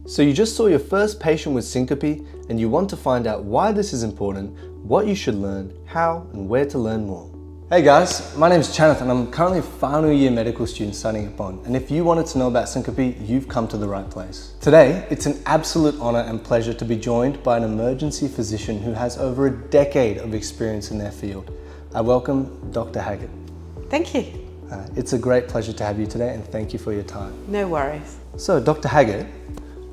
So you just saw your first patient with syncope and you want to find out why this is important, what you should learn, how and where to learn more. Hey guys, my name is Chaneth and I'm currently a final year medical student studying at Bond, and if you wanted to know about syncope, you've come to the right place. Today, it's an absolute honor and pleasure to be joined by an emergency physician who has over a decade of experience in their field. I welcome Dr. Haggett. Thank you. It's a great pleasure to have you today and thank you for your time. No worries. So Dr. Haggett,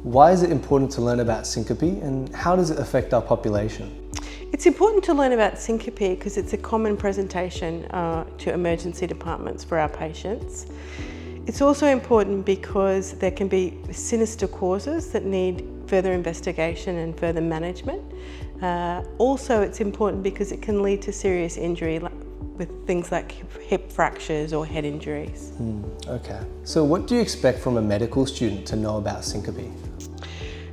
why is it important to learn about syncope and how does it affect our population? It's important to learn about syncope because it's a common presentation to emergency departments for our patients. It's also important because there can be sinister causes that need further investigation and further management. Also, it's important because it can lead to serious injury with things like hip fractures or head injuries. Okay. So what do you expect from a medical student to know about syncope?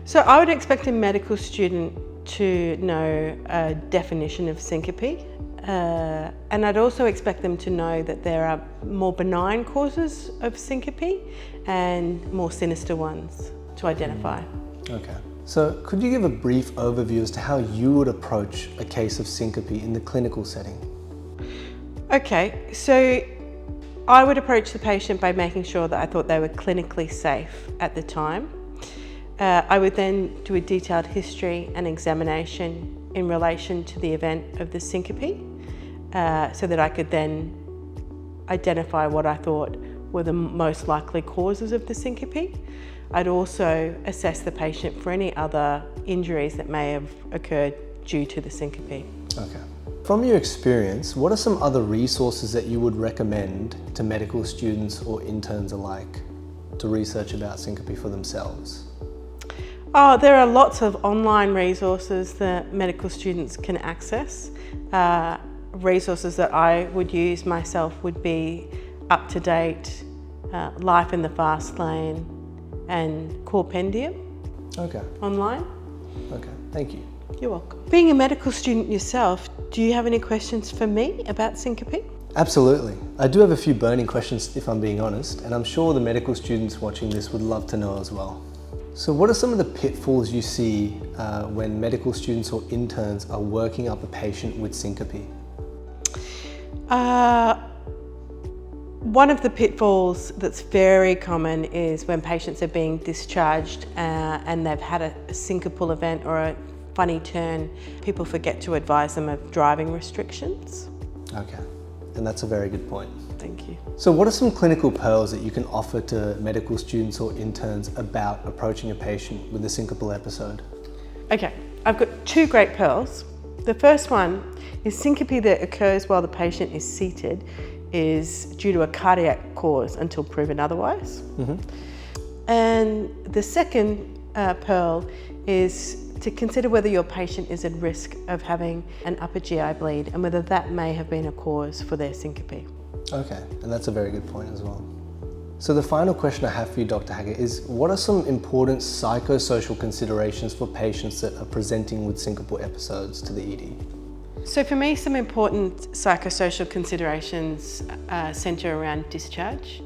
So I would expect a medical student to know a definition of syncope, and I'd also expect them to know that there are more benign causes of syncope and more sinister ones to identify. Okay. So could you give a brief overview as to how you would approach a case of syncope in the clinical setting? Okay, so I would approach the patient by making sure that I thought they were clinically safe at the time. I would then do a detailed history and examination in relation to the event of the syncope, so that I could then identify what I thought were the most likely causes of the syncope. I'd also assess the patient for any other injuries that may have occurred due to the syncope. Okay. From your experience, what are some other resources that you would recommend to medical students or interns alike to research about syncope for themselves? Oh, there are lots of online resources that medical students can access. Resources that I would use myself would be Up to Date, Life in the Fast Lane, and Corpendium. Okay. Online. Okay, thank you. You're welcome. Being a medical student yourself, do you have any questions for me about syncope? Absolutely. I do have a few burning questions if I'm being honest, and I'm sure the medical students watching this would love to know as well. So what are some of the pitfalls you see when medical students or interns are working up a patient with syncope? One of the pitfalls that's very common is when patients are being discharged and they've had a syncopal event or a funny turn, people forget to advise them of driving restrictions. Okay, and that's a very good point. Thank you. So what are some clinical pearls that you can offer to medical students or interns about approaching a patient with a syncopal episode? Okay, I've got two great pearls. The first one is syncope that occurs while the patient is seated is due to a cardiac cause until proven otherwise. And the second pearl is to consider whether your patient is at risk of having an upper GI bleed and whether that may have been a cause for their syncope. Okay, and that's a very good point as well. So the final question I have for you, Dr. Haggett, is what are some important psychosocial considerations for patients that are presenting with syncopal episodes to the ED? So for me, some important psychosocial considerations centre around discharge.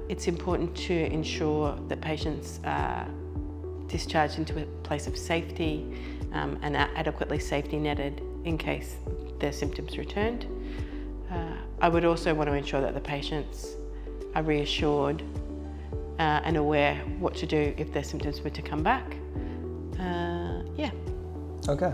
It's important to ensure that patients are discharged into a place of safety and are adequately safety netted in case their symptoms returned. I would also want to ensure that the patients are reassured and aware what to do if their symptoms were to come back. Yeah. Okay.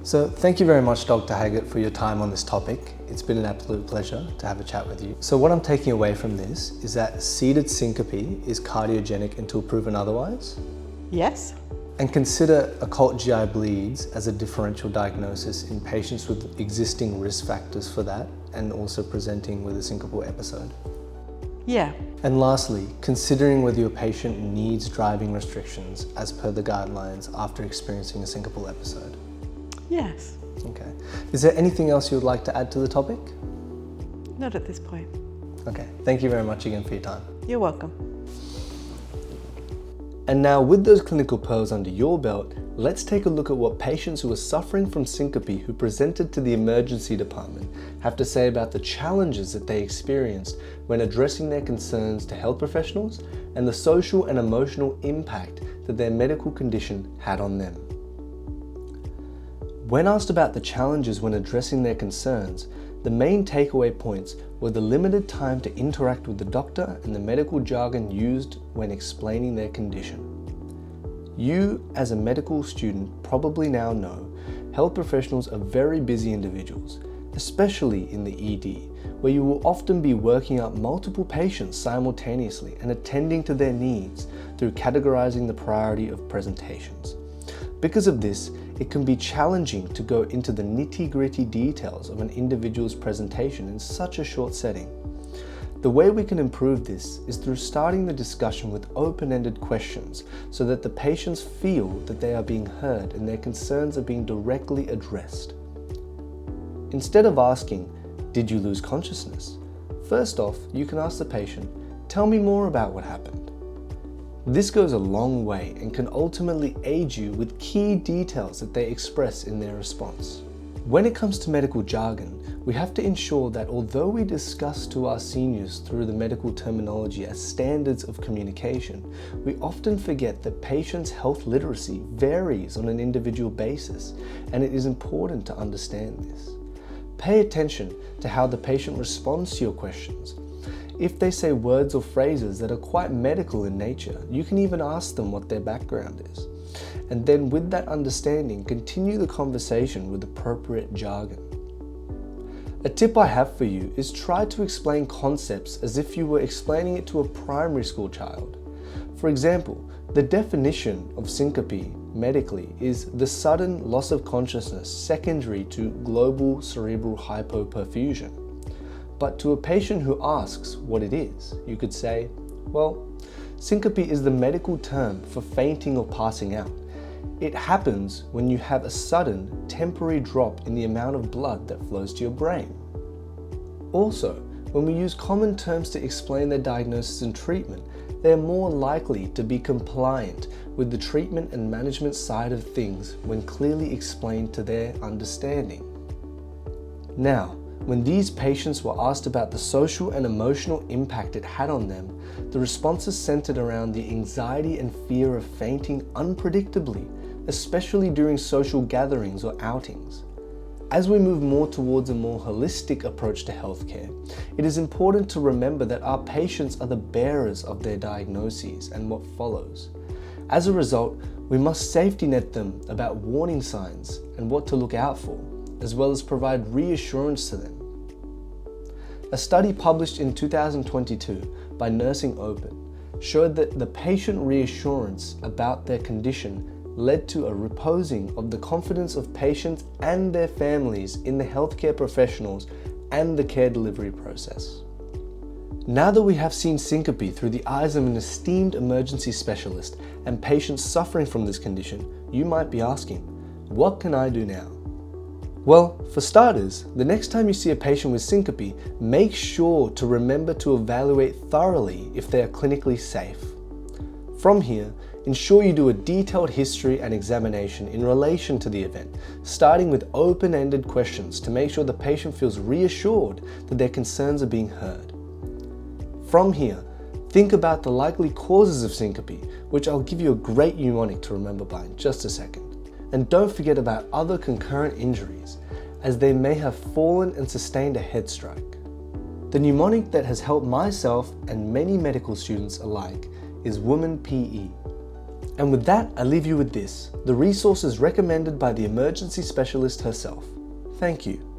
So thank you very much, Dr. Haggett, for your time on this topic. It's been an absolute pleasure to have a chat with you. So what I'm taking away from this is that seated syncope is cardiogenic until proven otherwise. Yes. And consider occult GI bleeds as a differential diagnosis in patients with existing risk factors for that and also presenting with a syncopal episode. Yeah. And lastly, considering whether your patient needs driving restrictions as per the guidelines after experiencing a syncopal episode. Yes. Okay. Is there anything else you would like to add to the topic? Not at this point. Okay. Thank you very much again for your time. You're welcome. And now with those clinical pearls under your belt, let's take a look at what patients who are suffering from syncope who presented to the emergency department have to say about the challenges that they experienced when addressing their concerns to health professionals and the social and emotional impact that their medical condition had on them. When asked about the challenges when addressing their concerns, the main takeaway points were the limited time to interact with the doctor and the medical jargon used when explaining their condition. You, as a medical student, probably now know health professionals are very busy individuals, especially in the ED, where you will often be working up multiple patients simultaneously and attending to their needs through categorizing the priority of presentations. Because of this, it can be challenging to go into the nitty-gritty details of an individual's presentation in such a short setting. The way we can improve this is through starting the discussion with open-ended questions so that the patients feel that they are being heard and their concerns are being directly addressed. Instead of asking, "Did you lose consciousness?" First off, you can ask the patient, "Tell me more about what happened." This goes a long way and can ultimately aid you with key details that they express in their response. When it comes to medical jargon, we have to ensure that although we discuss to our seniors through the medical terminology as standards of communication, we often forget that patients' health literacy varies on an individual basis, and it is important to understand this. Pay attention to how the patient responds to your questions. If they say words or phrases that are quite medical in nature, you can even ask them what their background is. And then with that understanding, continue the conversation with appropriate jargon. A tip I have for you is try to explain concepts as if you were explaining it to a primary school child. For example, the definition of syncope medically is the sudden loss of consciousness secondary to global cerebral hypoperfusion. But to a patient who asks what it is, you could say, well, syncope is the medical term for fainting or passing out. It happens when you have a sudden, temporary drop in the amount of blood that flows to your brain. Also, when we use common terms to explain their diagnosis and treatment, they are more likely to be compliant with the treatment and management side of things when clearly explained to their understanding. Now, when these patients were asked about the social and emotional impact it had on them, the responses centered around the anxiety and fear of fainting unpredictably, especially during social gatherings or outings. As we move more towards a more holistic approach to healthcare, it is important to remember that our patients are the bearers of their diagnoses and what follows. As a result, we must safety net them about warning signs and what to look out for, as well as provide reassurance to them. A study published in 2022 by Nursing Open showed that the patient reassurance about their condition led to a reposing of the confidence of patients and their families in the healthcare professionals and the care delivery process. Now that we have seen syncope through the eyes of an esteemed emergency specialist and patients suffering from this condition, you might be asking, what can I do now? Well, for starters, the next time you see a patient with syncope, make sure to remember to evaluate thoroughly if they are clinically safe. From here, ensure you do a detailed history and examination in relation to the event, starting with open-ended questions to make sure the patient feels reassured that their concerns are being heard. From here, think about the likely causes of syncope, which I'll give you a great mnemonic to remember by in just a second. And don't forget about other concurrent injuries, as they may have fallen and sustained a head strike. The mnemonic that has helped myself and many medical students alike is Woman PE. And with that, I leave you with this, the resources recommended by the emergency specialist herself. Thank you.